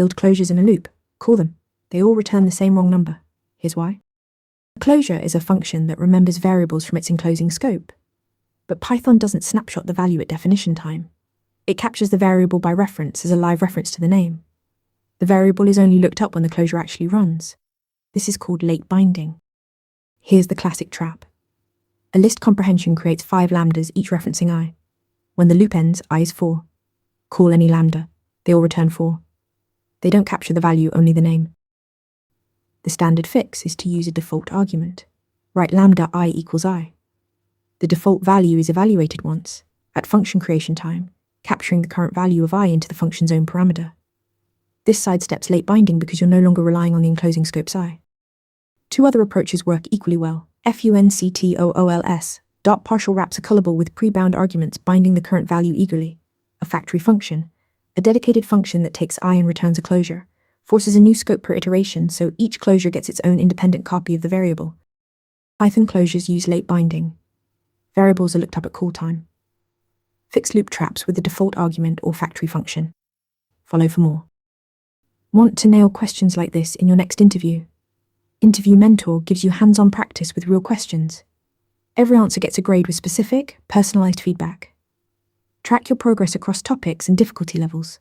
Build closures in a loop. Call them. They all return the same wrong number. Here's why. A closure is a function that remembers variables from its enclosing scope. But Python doesn't snapshot the value at definition time. It captures the variable by reference as a live reference to the name. The variable is only looked up when the closure actually runs. This is called late binding. Here's the classic trap. A list comprehension creates 5 lambdas, each referencing I. When the loop ends, I is 4. Call any lambda. They all return 4. They don't capture the value, only the name. The standard fix is to use a default argument. Write lambda I equals I. The default value is evaluated once, at function creation time, capturing the current value of I into the function's own parameter. This sidesteps late binding because you're no longer relying on the enclosing scope's I. 2 other approaches work equally well. functools. Partial wraps a callable with pre-bound arguments binding the current value eagerly. A factory function, a dedicated function that takes I and returns a closure, forces a new scope per iteration so each closure gets its own independent copy of the variable. Python closures use late binding. Variables are looked up at call time. Fix loop traps with the default argument or factory function. Follow for more. Want to nail questions like this in your next interview? Interview Mentor gives you hands-on practice with real questions. Every answer gets a grade with specific, personalized feedback. Track your progress across topics and difficulty levels.